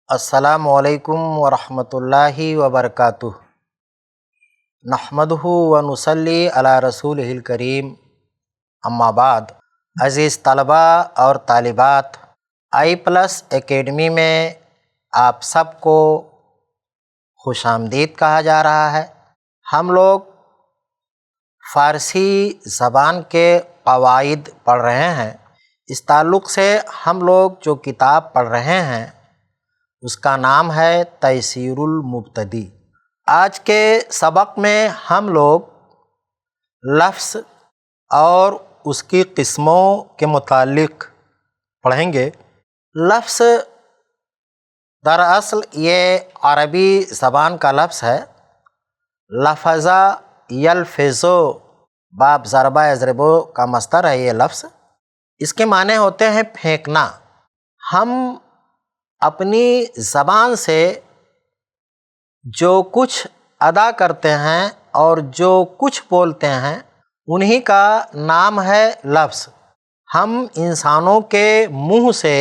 السلام علیکم ورحمۃ اللہ وبرکاتہ۔ نحمدہ ونصلی علی رسولہ الکریم، اما بعد۔ عزیز طلباء اور طالبات، i+ اکیڈمی میں آپ سب کو خوش آمدید کہا جا رہا ہے۔ ہم لوگ فارسی زبان کے قواعد پڑھ رہے ہیں۔ اس تعلق سے ہم لوگ جو کتاب پڑھ رہے ہیں اس کا نام ہے تیسیر المبتدی۔ آج کے سبق میں ہم لوگ لفظ اور اس کی قسموں کے متعلق پڑھیں گے۔ لفظ دراصل یہ عربی زبان کا لفظ ہے۔ لفظ یلفظ، باب ضربہ یضربو کا مصدر ہے یہ لفظ۔ اس کے معنی ہوتے ہیں پھینکنا۔ ہم اپنی زبان سے جو کچھ ادا کرتے ہیں اور جو کچھ بولتے ہیں انہی کا نام ہے لفظ۔ ہم انسانوں کے منہ سے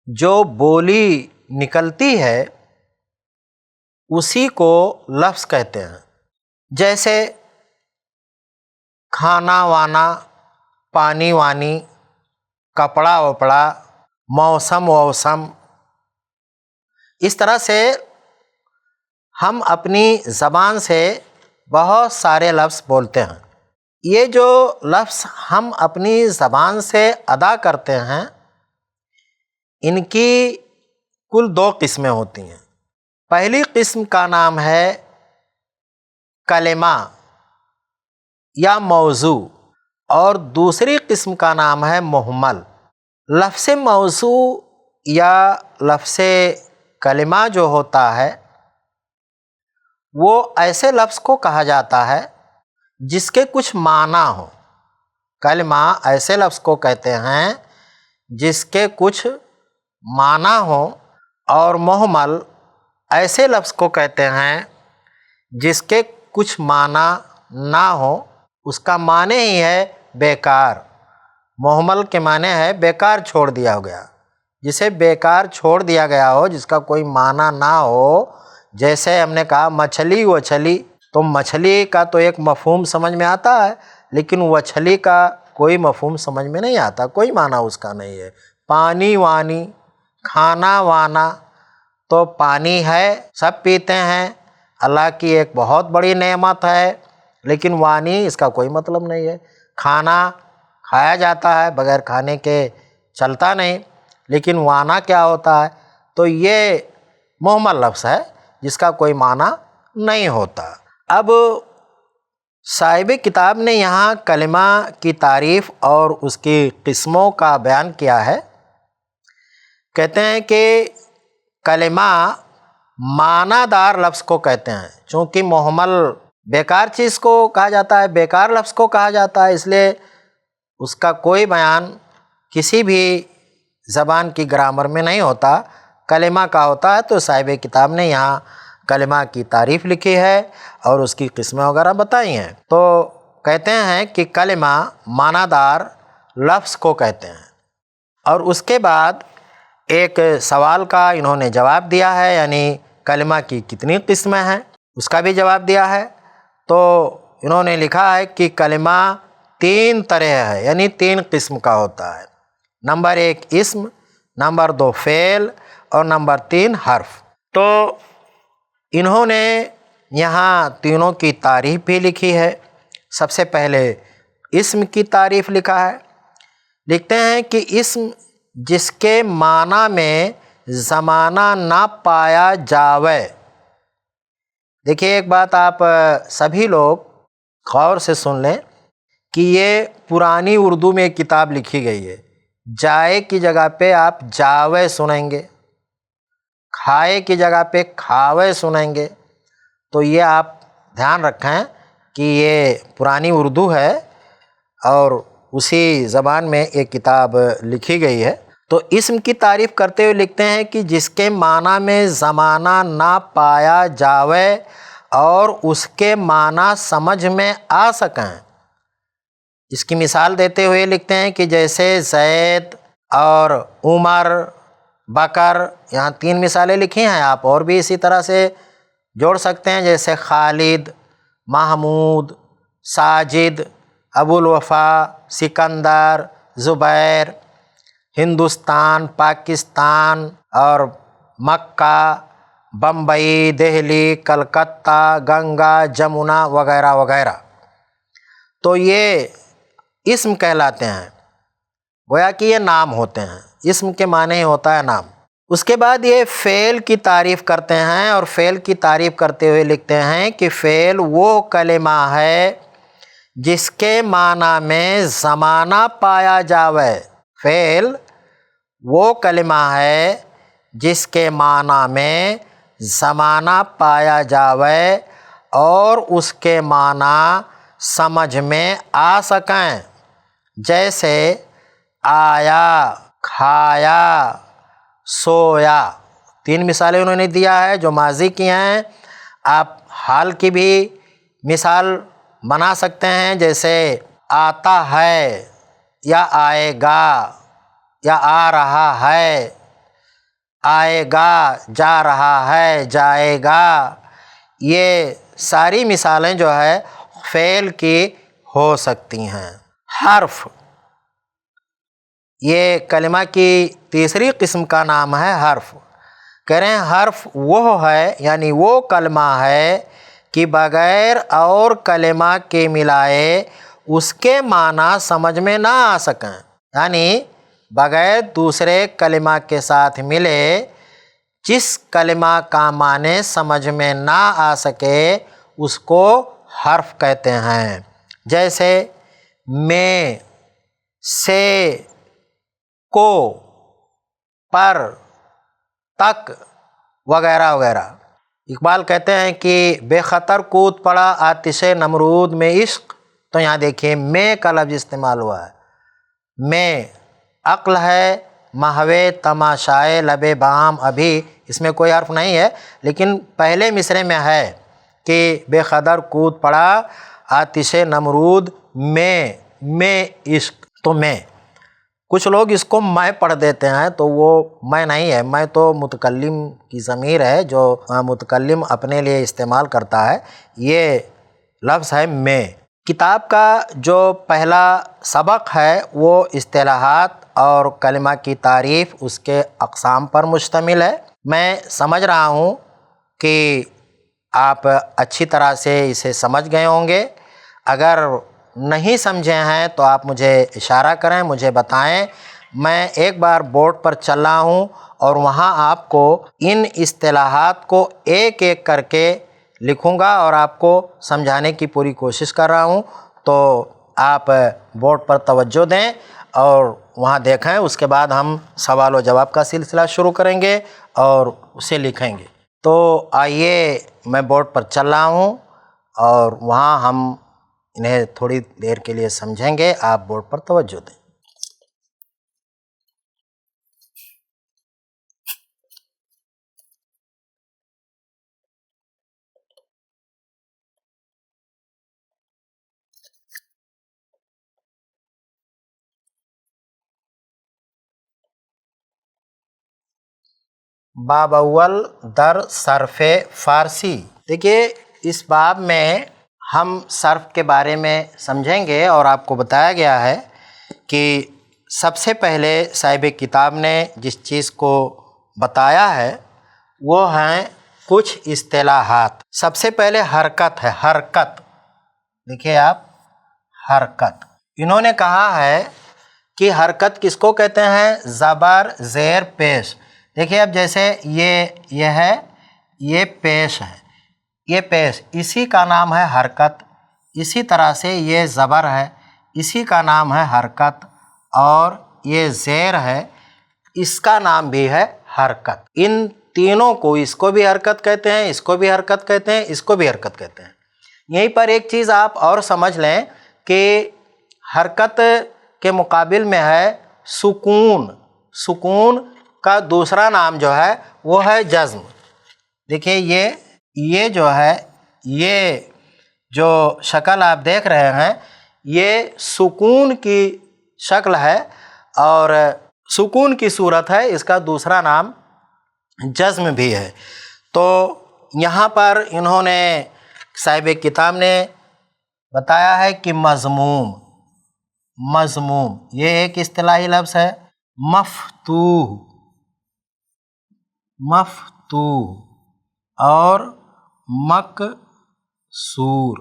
جو بولی نکلتی ہے اسی کو لفظ کہتے ہیں، جیسے کھانا وانا، پانی وانی، کپڑا وپڑا، موسم ووسم۔ اس طرح سے ہم اپنی زبان سے بہت سارے لفظ بولتے ہیں۔ یہ جو لفظ ہم اپنی زبان سے ادا کرتے ہیں ان کی کل 2 قسمیں ہوتی ہیں۔ پہلی قسم کا نام ہے کلمہ یا موضوع، اور دوسری قسم کا نام ہے مہمل۔ لفظ موضوع یا لفظ کلمہ جو ہوتا ہے وہ ایسے لفظ کو کہا جاتا ہے جس کے کچھ معنی ہو۔ کلمہ ایسے لفظ کو کہتے ہیں جس کے کچھ معنی ہو، اور مہمل ایسے لفظ کو کہتے ہیں جس کے کچھ معنی نہ ہو، اس کا معنی ہی ہے بیکار۔ مہمل کے معنی ہے بیکار چھوڑ دیا گیا، جسے بیکار چھوڑ دیا گیا ہو، جس کا کوئی معنی نہ ہو۔ جیسے ہم نے کہا مچھلی وچھلی، تو مچھلی کا تو ایک مفہوم سمجھ میں آتا ہے، لیکن وچھلی کا کوئی مفہوم سمجھ میں نہیں آتا، کوئی معنی اس کا نہیں ہے۔ پانی وانی، کھانا وانا، تو پانی ہے، سب پیتے ہیں، اللہ کی ایک بہت بڑی نعمت ہے، لیکن وانی اس کا کوئی مطلب نہیں ہے۔ کھانا کھایا جاتا ہے، بغیر کھانے کے چلتا نہیں، لیکن وانا کیا ہوتا ہے؟ تو یہ مہمل لفظ ہے جس کا کوئی معنی نہیں ہوتا۔ اب صاحب کتاب نے یہاں کلمہ کی تعریف اور اس کی قسموں کا بیان کیا ہے۔ کہتے ہیں کہ کلمہ معنی دار لفظ کو کہتے ہیں، چونکہ مہمل بیکار چیز کو کہا جاتا ہے، بیکار لفظ کو کہا جاتا ہے، اس لیے اس کا کوئی بیان کسی بھی زبان کی گرامر میں نہیں ہوتا، کلمہ کا ہوتا ہے۔ تو صاحب کتاب نے یہاں کلمہ کی تعریف لکھی ہے اور اس کی قسمیں وغیرہ بتائی ہیں۔ تو کہتے ہیں کہ کلمہ معنی دار لفظ کو کہتے ہیں، اور اس کے بعد ایک سوال کا انہوں نے جواب دیا ہے، یعنی کلمہ کی کتنی قسمیں ہیں اس کا بھی جواب دیا ہے۔ تو انہوں نے لکھا ہے کہ کلمہ 3 طرح ہے، یعنی 3 قسم کا ہوتا ہے۔ نمبر 1 اسم، نمبر 2 فعل، اور نمبر 3 حرف۔ تو انہوں نے یہاں تینوں کی تعریف بھی لکھی ہے۔ سب سے پہلے اسم کی تعریف لکھا ہے۔ لکھتے ہیں کہ اسم جس کے معنی میں زمانہ نہ پایا جاوے۔ دیکھیے ایک بات آپ سبھی لوگ غور سے سن لیں کہ یہ پرانی اردو میں ایک کتاب لکھی گئی ہے۔ جائے کی جگہ پہ آپ جاوے سنیں گے، کھائے کی جگہ پہ کھاوے سنیں گے۔ تو یہ آپ دھیان رکھیں کہ یہ پرانی اردو ہے اور اسی زبان میں ایک کتاب لکھی گئی ہے۔ تو اسم کی تعریف کرتے ہوئے لکھتے ہیں کہ جس کے معنی میں زمانہ نہ پایا جاوے اور اس کے معنی سمجھ میں آ سکیں۔ اس کی مثال دیتے ہوئے لکھتے ہیں کہ جیسے زید اور عمر بکر، یہاں 3 مثالیں لکھی ہیں، آپ اور بھی اسی طرح سے جوڑ سکتے ہیں، جیسے خالد، محمود، ساجد، ابو الوفا، سکندر، زبیر، ہندوستان، پاکستان اور مکہ، بمبئی، دہلی، کلکتہ، گنگا، جمنا وغیرہ وغیرہ۔ تو یہ اسم کہلاتے ہیں، گویا کہ یہ نام ہوتے ہیں، اسم کے معنی ہی ہوتا ہے نام۔ اس کے بعد یہ فعل کی تعریف کرتے ہیں، اور فعل کی تعریف کرتے ہوئے لکھتے ہیں کہ فعل وہ کلمہ ہے جس کے معنی میں زمانہ پایا جاوے۔ فعل وہ کلمہ ہے جس کے معنی میں زمانہ پایا جاوے اور اس کے معنی سمجھ میں آ سکیں، جیسے آیا، کھایا، سویا۔ 3 مثالیں انہوں نے دیا ہے جو ماضی کی ہیں۔ آپ حال کی بھی مثال بنا سکتے ہیں، جیسے آتا ہے یا آئے گا یا آ رہا ہے، آئے گا، جا رہا ہے، جائے گا۔ یہ ساری مثالیں جو ہے فعل کی ہو سکتی ہیں۔ حرف، یہ کلمہ کی تیسری قسم کا نام ہے حرف۔ کہہ رہے ہیں حرف وہ ہے، یعنی وہ کلمہ ہے کہ بغیر اور کلمہ کے ملائے اس کے معنی سمجھ میں نہ آ سکیں، یعنی بغیر دوسرے کلمہ کے ساتھ ملے جس کلمہ کا معنی سمجھ میں نہ آ سکے اس کو حرف کہتے ہیں، جیسے میں، سے، کو، پر، تک وغیرہ وغیرہ۔ اقبال کہتے ہیں کہ بے خطر کود پڑا آتش نمرود میں عشق، تو یہاں دیکھیے میں کا لفظ استعمال ہوا ہے۔ میں عقل ہے، محوے تماشائے لب بام، ابھی اس میں کوئی حرف نہیں ہے، لیکن پہلے مصرے میں ہے کہ بے خطر کود پڑا آتش نمرود میں عشق، تو میں۔ کچھ لوگ اس کو میں پڑھ دیتے ہیں، تو وہ میں نہیں ہے، میں تو متکلم کی ضمیر ہے جو متکلم اپنے لیے استعمال کرتا ہے، یہ لفظ ہے میں۔ کتاب کا جو پہلا سبق ہے وہ اصطلاحات اور کلمہ کی تعریف، اس کے اقسام پر مشتمل ہے۔ میں سمجھ رہا ہوں کہ آپ اچھی طرح سے اسے سمجھ گئے ہوں گے۔ اگر نہیں سمجھے ہیں تو آپ مجھے اشارہ کریں، مجھے بتائیں، میں ایک بار بورڈ پر چل رہا ہوں اور وہاں آپ کو ان اصطلاحات کو ایک ایک کر کے لکھوں گا اور آپ کو سمجھانے کی پوری کوشش کر رہا ہوں، تو آپ بورڈ پر توجہ دیں اور وہاں دیکھیں۔ اس کے بعد ہم سوال و جواب کا سلسلہ شروع کریں گے اور اسے لکھیں گے۔ تو آئیے میں بورڈ پر چل رہا ہوں اور وہاں ہم انہیں تھوڑی دیر کے لیے سمجھیں گے، آپ بورڈ پر توجہ دیں۔ باب اول در صرف فارسی۔ دیکھیے اس باب میں ہم صرف کے بارے میں سمجھیں گے، اور آپ کو بتایا گیا ہے کہ سب سے پہلے صاحب کتاب نے جس چیز کو بتایا ہے وہ ہیں کچھ اصطلاحات۔ سب سے پہلے حرکت ہے، حرکت، دیکھیے آپ، حرکت۔ انہوں نے کہا ہے کہ حرکت کس کو کہتے ہیں؟ زبر زیر پیش۔ دیکھیے اب جیسے یہ ہے، یہ پیش ہے، یہ پیش، اسی کا نام ہے حرکت۔ اسی طرح سے یہ زبر ہے، اسی کا نام ہے حرکت، اور یہ زیر ہے، اس کا نام بھی ہے حرکت۔ ان تینوں کو، اس کو بھی حرکت کہتے ہیں، اس کو بھی حرکت کہتے ہیں، اس کو بھی حرکت کہتے ہیں۔ یہیں پر ایک چیز آپ اور سمجھ لیں کہ حرکت کے مقابل میں ہے سکون۔ سکون کا دوسرا نام جو ہے وہ ہے جزم۔ دیکھیے یہ جو ہے، یہ جو شکل آپ دیکھ رہے ہیں یہ سکون کی شکل ہے، اور سکون کی صورت ہے، اس کا دوسرا نام جزم بھی ہے۔ تو یہاں پر انہوں نے صاحب کتاب نے بتایا ہے کہ مضموم، مضموم یہ ایک اصطلاحی لفظ ہے، مفتوح، مفتوح اور مکسور،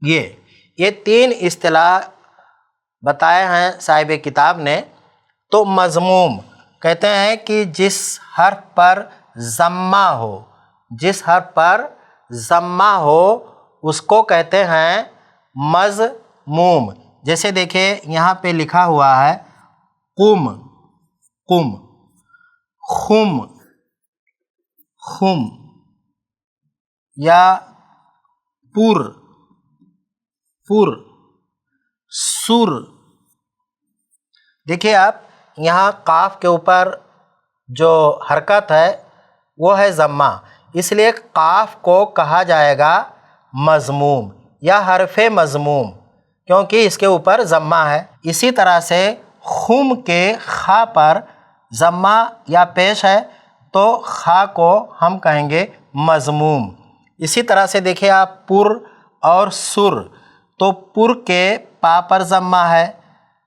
یہ تین اصطلاح بتائے ہیں صاحب کتاب نے۔ تو مضموم کہتے ہیں کہ جس حرف پر ضمہ ہو، جس حرف پر ضمہ ہو اس کو کہتے ہیں مضموم۔ جیسے دیکھیں یہاں پہ لکھا ہوا ہے قم، قم، خم، خم، یا پر، پر، سر۔ دیکھیے آپ یہاں قاف کے اوپر جو حرکت ہے وہ ہے ضمہ، اس لیے قاف کو کہا جائے گا مضموم یا حرف مضموم، کیونکہ اس کے اوپر ضمہ ہے۔ اسی طرح سے خم کے خا پر ضمہ یا پیش ہے تو خا کو ہم کہیں گے مضموم۔ اسی طرح سے دیکھیں آپ پر اور سر، تو پر کے پا پر ضمہ ہے،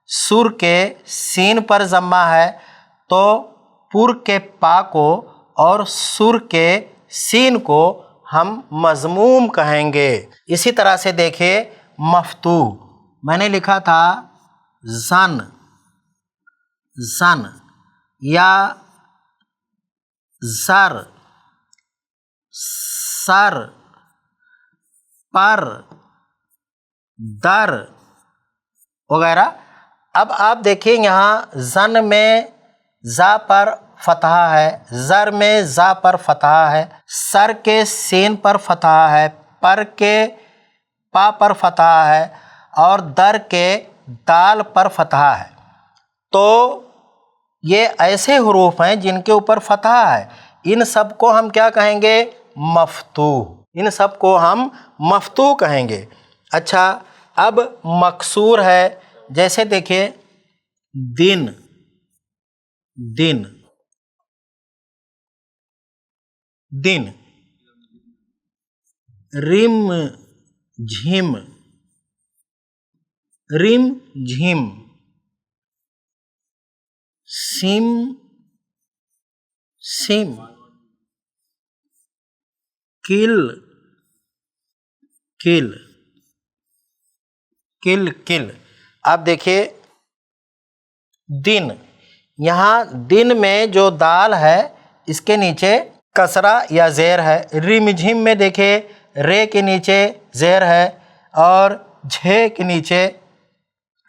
سر کے سین پر ضمہ ہے، تو پر کے پا کو اور سر کے سین کو ہم مضموم کہیں گے۔ اسی طرح سے دیکھیں مفتوح، میں نے لکھا تھا زن، زن، یا زر، سر، پر، در وغیرہ۔ اب آپ دیکھیں یہاں زن میں زا پر فتحہ ہے، زر میں زا پر فتحہ ہے، سر کے سین پر فتحہ ہے، پر کے پا پر فتحہ ہے، اور در کے دال پر فتحہ ہے۔ تو یہ ایسے حروف ہیں جن کے اوپر فتحہ ہے، ان سب کو ہم کیا کہیں گے؟ مفتوح، ان سب کو ہم مفتوح کہیں گے۔ اچھا اب مکسور ہے، جیسے دیکھیں دن، دن، دن، رم جھم، رم جھم، سم، سم، کل، کل، کل، کل۔ اب دیکھیے دن، یہاں دن میں جو دال ہے اس کے نیچے کسرہ یا زیر ہے۔ رم جھم میں دیکھیے رے کے نیچے زیر ہے اور جھے کے نیچے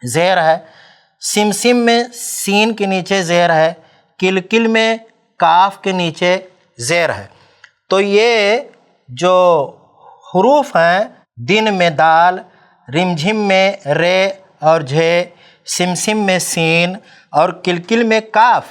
زیر ہے۔ سم سم میں سین کے نیچے زیر ہے۔ کل کل میں کاف کے نیچے زیر ہے۔ تو یہ جو حروف ہیں، دن میں دال، رم جھم میں رے اور جھے، سم سم میں سین اور کل کل میں کاف،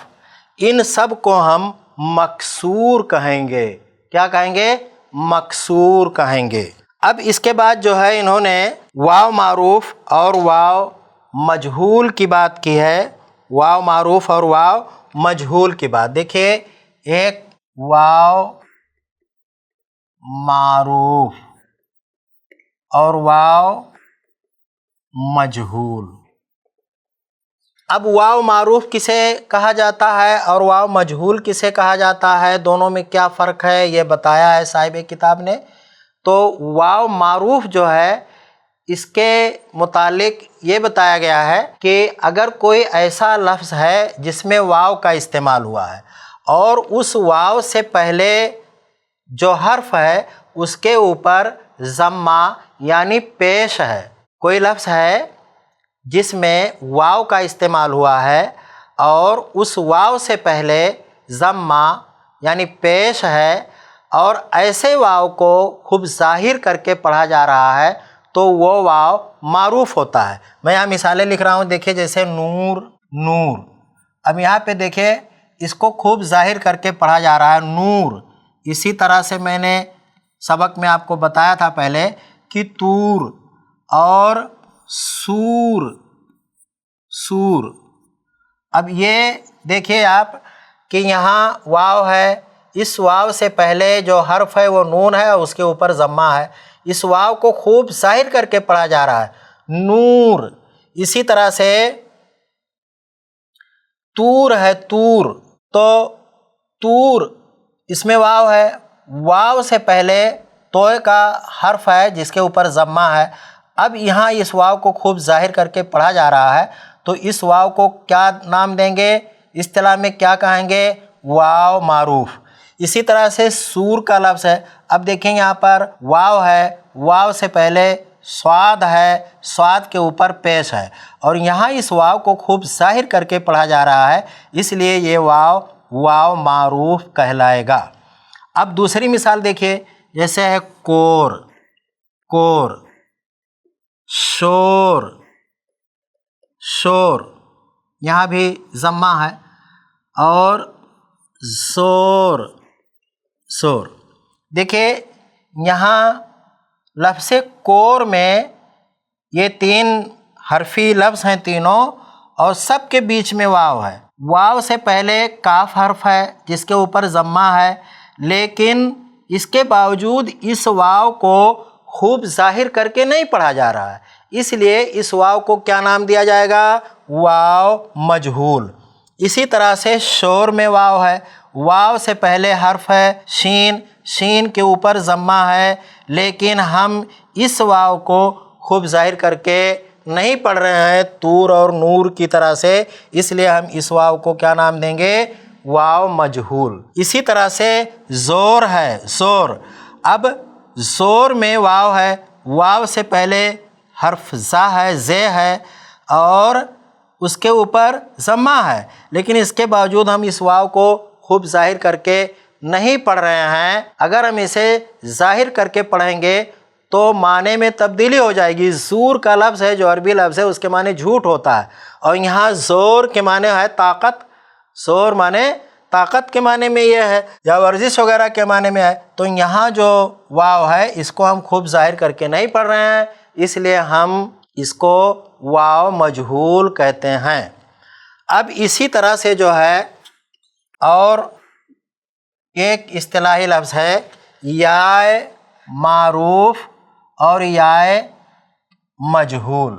ان سب کو ہم مکسور کہیں گے۔ کیا کہیں گے؟ مکسور کہیں گے۔ اب اس کے بعد جو ہے انہوں نے واو معروف اور واو مجہول کی بات کی ہے، واو معروف اور واو مجہول کی بات۔ دیکھیے ایک واو معروف اور واو مجہول۔ اب واو معروف کسے کہا جاتا ہے اور واو مجہول کسے کہا جاتا ہے، دونوں میں کیا فرق ہے یہ بتایا ہے صاحب کتاب نے۔ تو واو معروف جو ہے اس کے متعلق یہ بتایا گیا ہے کہ اگر کوئی ایسا لفظ ہے جس میں واو کا استعمال ہوا ہے اور اس واو سے پہلے جو حرف ہے اس کے اوپر ضمہ یعنی پیش ہے، کوئی لفظ ہے جس میں واو کا استعمال ہوا ہے اور اس واو سے پہلے ضمہ یعنی پیش ہے، اور ایسے واو کو خوب ظاہر کر کے پڑھا جا رہا ہے تو وہ واو معروف ہوتا ہے۔ میں یہاں مثالیں لکھ رہا ہوں، دیکھیں جیسے نور، نور۔ اب یہاں پہ دیکھیں اس کو خوب ظاہر کر کے پڑھا جا رہا ہے نور۔ اسی طرح سے میں نے سبق میں آپ کو بتایا تھا پہلے کہ تور اور سور، سور۔ اب یہ دیکھیے آپ کہ یہاں واو ہے، اس واو سے پہلے جو حرف ہے وہ نون ہے اور اس کے اوپر ضمہ ہے، اس واو کو خوب ظاہر کر کے پڑھا جا رہا ہے، نور۔ اسی طرح سے تور ہے، تور، تو تور اس میں واو ہے، واو سے پہلے توئے کا حرف ہے جس کے اوپر ضمہ ہے۔ اب یہاں اس واو کو خوب ظاہر کر کے پڑھا جا رہا ہے، تو اس واو کو کیا نام دیں گے؟ اصطلاح میں کیا کہیں گے؟ واو معروف۔ اسی طرح سے سور کا لفظ ہے، اب دیکھیں یہاں پر واو ہے، واو سے پہلے صاد ہے، صاد کے اوپر پیش ہے، اور یہاں اس واو کو خوب ظاہر کر کے پڑھا جا رہا ہے، اس لیے یہ واو واو معروف کہلائے گا۔ اب دوسری مثال دیکھیے، جیسے ہے کور، کور، شور، شور، یہاں بھی ضمہ ہے، اور زور، زور۔ دیکھیے یہاں لفظ کور میں یہ 3 حرفی لفظ ہیں تینوں، اور سب کے بیچ میں واو ہے، واو سے پہلے کاف حرف ہے جس کے اوپر ضمہ ہے، لیکن اس کے باوجود اس واو کو خوب ظاہر کر کے نہیں پڑھا جا رہا ہے، اس لیے اس واو کو کیا نام دیا جائے گا؟ واو مجہول۔ اسی طرح سے شور میں واو ہے، واو سے پہلے حرف ہے شین، شین کے اوپر ضمہ ہے، لیکن ہم اس واو کو خوب ظاہر کر کے نہیں پڑھ رہے ہیں تور اور نور کی طرح سے، اس لیے ہم اس واو کو کیا نام دیں گے؟ واو مجہول۔ اسی طرح سے زور ہے، زور، اب زور میں واو ہے، واو سے پہلے حرف زا ہے، زے ہے، اور اس کے اوپر ضمہ ہے، لیکن اس کے باوجود ہم اس واو کو خوب ظاہر کر کے نہیں پڑھ رہے ہیں۔ اگر ہم اسے ظاہر کر کے پڑھیں گے تو معنی میں تبدیلی ہو جائے گی۔ زور کا لفظ ہے جو عربی لفظ ہے، اس کے معنی جھوٹ ہوتا ہے، اور یہاں زور کے معنی ہے طاقت، زور معنی طاقت کے معنی میں یہ ہے، یا ورزش وغیرہ کے معنی میں ہے، تو یہاں جو واو ہے اس کو ہم خوب ظاہر کر کے نہیں پڑھ رہے ہیں، اس لیے ہم اس کو واو مجہول کہتے ہیں۔ اب اسی طرح سے جو ہے اور ایک اصطلاحی لفظ ہے یائے معروف اور یائے مجہول،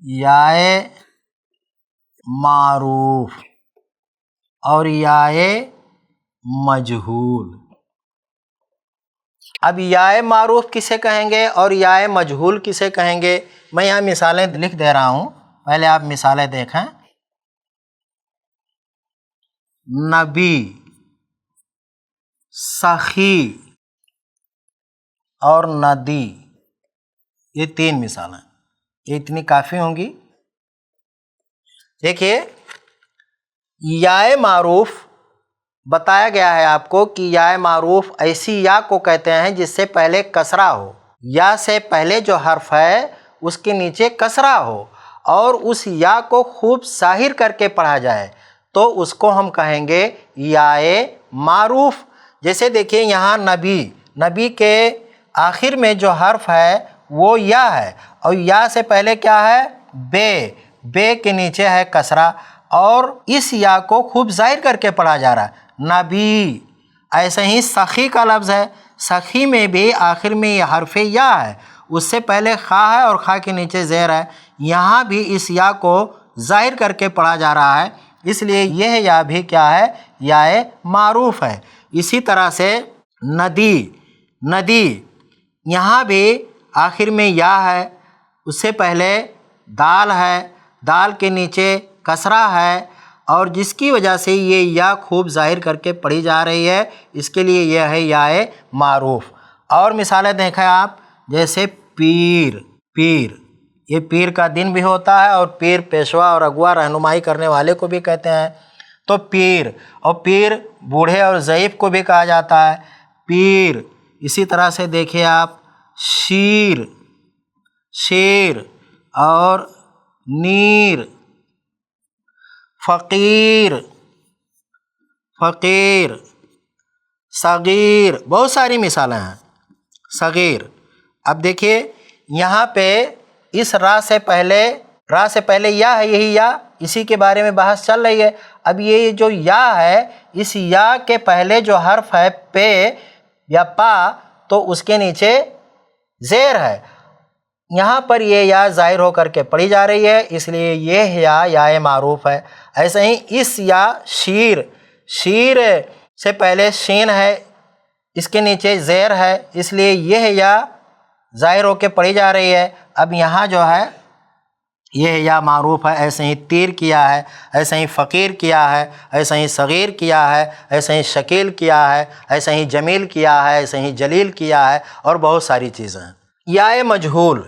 یائے معروف اور یائے مجہول۔ اب یائے معروف کسے کہیں گے اور یائے مجہول کسے کہیں گے؟ میں یہاں مثالیں لکھ دے رہا ہوں، پہلے آپ مثالیں دیکھیں۔ نبی، سخی اور ندی، یہ 3 مثالیں، یہ اتنی کافی ہوں گی۔ دیکھیے یائے معروف بتایا گیا ہے آپ کو کہ یائے معروف ایسی یا کو کہتے ہیں جس سے پہلے کسرہ ہو، یا سے پہلے جو حرف ہے اس کے نیچے کسرہ ہو، اور اس یا کو خوب ظاہر کر کے پڑھا جائے تو اس کو ہم کہیں گے یائے معروف۔ جیسے دیکھیے یہاں نبی، نبی کے آخر میں جو حرف ہے وہ یا ہے، اور یا سے پہلے کیا ہے؟ بے، بے کے نیچے ہے کسرہ، اور اس یا کو خوب ظاہر کر کے پڑھا جا رہا ہے، نبی۔ ایسے ہی سخی کا لفظ ہے، سخی میں بھی آخر میں یہ حرف یا ہے، اس سے پہلے خا ہے اور خا کے نیچے زیر ہے، یہاں بھی اس یا کو ظاہر کر کے پڑھا جا رہا ہے، اس لیے یہ یا بھی کیا ہے؟ یائے معروف ہے۔ اسی طرح سے ندی، ندی، یہاں بھی آخر میں یا ہے، اس سے پہلے دال ہے، دال کے نیچے کسرہ ہے، اور جس کی وجہ سے یہ یا خوب ظاہر کر کے پڑھی جا رہی ہے، اس کے لیے یہ ہے یائے معروف۔ اور مثالیں دیکھیں آپ، جیسے پیر، پیر، یہ پیر کا دن بھی ہوتا ہے، اور پیر پیشوا اور اغوا رہنمائی کرنے والے کو بھی کہتے ہیں، تو پیر، اور پیر بوڑھے اور ضعیف کو بھی کہا جاتا ہے، پیر۔ اسی طرح سے دیکھیے آپ شیر، شیر، اور نیر، فقیر، فقیر، صغیر، بہت ساری مثالیں ہیں، صغیر۔ اب دیکھیے یہاں پہ اس را سے پہلے را سے پہلے یا ہے، یہی یا اسی کے بارے میں بحث چل رہی ہے۔ اب یہ جو یا ہے، اس یا کے پہلے جو حرف ہے پے یا پا، تو اس کے نیچے زیر ہے، یہاں پر یہ یا ظاہر ہو کر کے پڑھی جا رہی ہے، اس لیے یہ یا معروف ہے۔ ایسے ہی اس یا شیر، شیر سے پہلے شین ہے، اس کے نیچے زیر ہے، اس لیے یہ یا ظاہر ہو کے پڑھی جا رہی ہے۔ اب یہاں جو ہے یہ یا معروف ہے۔ ایسے ہی تیر کیا ہے، ایسے ہی فقیر کیا ہے، ایسے ہی صغیر کیا ہے، ایسے ہی شکیل کیا ہے، ایسے ہی جمیل کیا ہے، ایسے ہی جلیل کیا ہے، اور بہت ساری چیزیں ہیں۔ یا مجہول،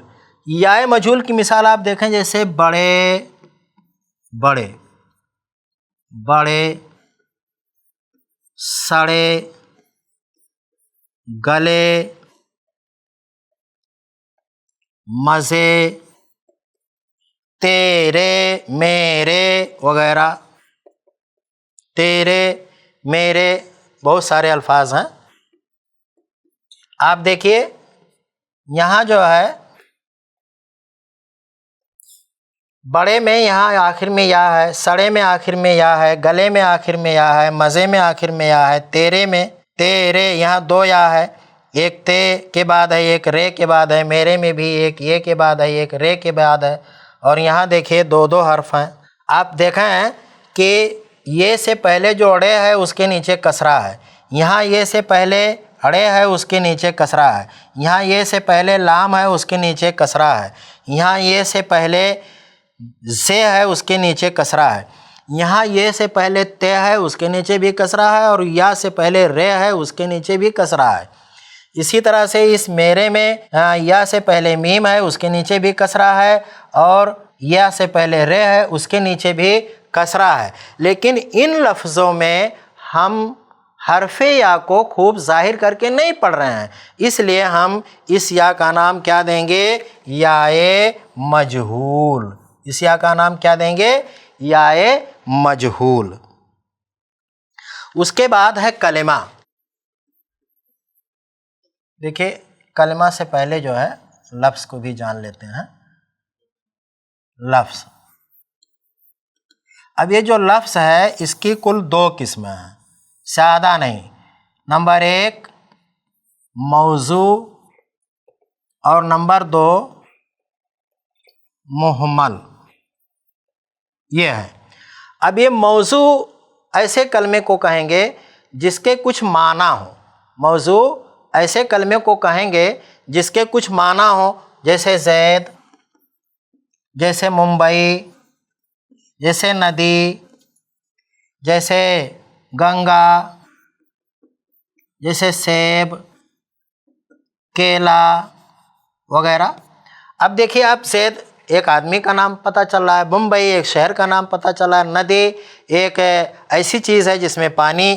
یا مجہول کی مثال آپ دیکھیں، جیسے بڑے بڑے، بڑے، سڑے، گلے، مزے، تیرے، میرے وغیرہ، تیرے، میرے، بہت سارے الفاظ ہیں۔ آپ دیکھیے یہاں جو ہے بڑے میں یہاں آخر میں یا ہے، سڑے میں آخر میں یا ہے، گلے میں آخر میں یا ہے، مزے میں آخر میں یا ہے، تیرے میں، تیرے یہاں دو یا ہے، ایک تے کے بعد ہے، ایک رے کے بعد ہے، میرے میں بھی ایک یہ کے بعد ہے، ایک رے کے بعد ہے، اور یہاں دیکھیے دو دو حرف ہیں۔ آپ دیکھیں کہ یہ سے پہلے جو اڑے ہے اس کے نیچے کسرہ ہے، یہاں یہ سے پہلے اڑے ہے اس کے نیچے کسرہ ہے، یہاں یہ سے پہلے لام ہے اس کے نیچے کسرہ ہے، یہاں یہ سے پہلے سے ہے اس کے نیچے کسرہ ہے، یہاں یہ سے پہلے تے ہے اس کے نیچے بھی کسرہ ہے، اور یا سے پہلے رے ہے اس کے نیچے بھی کسرہ ہے۔ اسی طرح سے اس میرے میں یا سے پہلے میم ہے اس کے نیچے بھی کسرہ ہے، اور یا سے پہلے رے ہے اس کے نیچے بھی کسرہ ہے۔ لیکن ان لفظوں میں ہم حرف یا کو خوب ظاہر کر کے نہیں پڑھ رہے ہیں، اس لیے ہم اس یا کا نام کیا دیں گے؟ یا مجہول۔ اس یا کا نام کیا دیں گے؟ یا مجہول۔ اس کے بعد ہے کلمہ۔ دیکھیے کلمہ سے پہلے جو ہے لفظ کو بھی جان لیتے ہیں۔ لفظ، اب یہ جو لفظ ہے اس کی کل دو قسمیں ہیں، سادہ نہیں۔ نمبر ایک موضوع، اور نمبر دو مہمل، یہ ہے۔ اب یہ موضوع ایسے کلمے کو کہیں گے جس کے کچھ معنی ہوں، موضوع ایسے کلمے کو کہیں گے جس کے کچھ معنی ہوں، جیسے زید، جیسے ممبئی، جیسے ندی، جیسے گنگا، جیسے سیب، کیلا وغیرہ۔ اب دیکھیے آپ زید ایک آدمی کا نام پتہ چل رہا ہے، ممبئی ایک شہر کا نام پتہ چلا ہے، ندی ایک ایسی چیز ہے جس میں پانی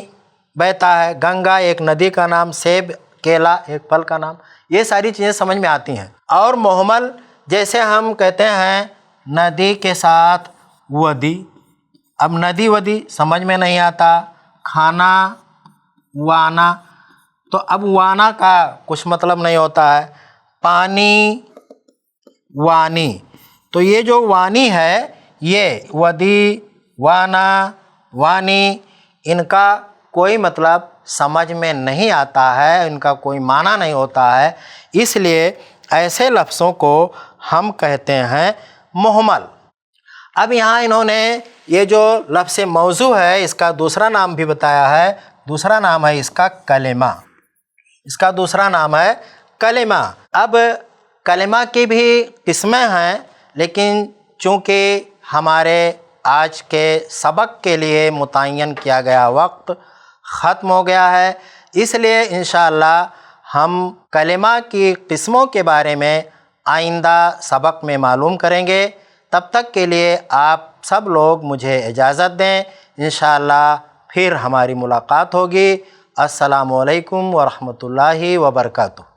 بہتا ہے، گنگا ایک ندی کا نام، سیب، کیلا ایک پھل کا نام، یہ ساری چیزیں سمجھ میں آتی ہیں۔ اور مہمل، جیسے ہم کہتے ہیں ندی کے ساتھ ودی، اب ندی ودی سمجھ میں نہیں آتا، کھانا، وانا، تو اب وانا کا کچھ مطلب نہیں ہوتا ہے، پانی، وانی، تو یہ جو وانی ہے یہ ودی، وانا، وانی، ان کا کوئی مطلب سمجھ میں نہیں آتا ہے، ان کا کوئی معنی نہیں ہوتا ہے، اس لیے ایسے لفظوں کو ہم کہتے ہیں مہمل۔ اب یہاں انہوں نے یہ جو لفظ موضوع ہے اس کا دوسرا نام بھی بتایا ہے، دوسرا نام ہے اس کا کلمہ، اس کا دوسرا نام ہے کلمہ۔ اب کلمہ کی بھی قسمیں ہیں، لیکن چونکہ ہمارے آج کے سبق کے لیے متعین کیا گیا وقت ختم ہو گیا ہے، اس لیے انشاءاللہ ہم کلمہ کی قسموں کے بارے میں آئندہ سبق میں معلوم کریں گے۔ تب تک کے لیے آپ سب لوگ مجھے اجازت دیں، انشاءاللہ پھر ہماری ملاقات ہوگی۔ السلام علیکم ورحمۃ اللہ وبرکاتہ۔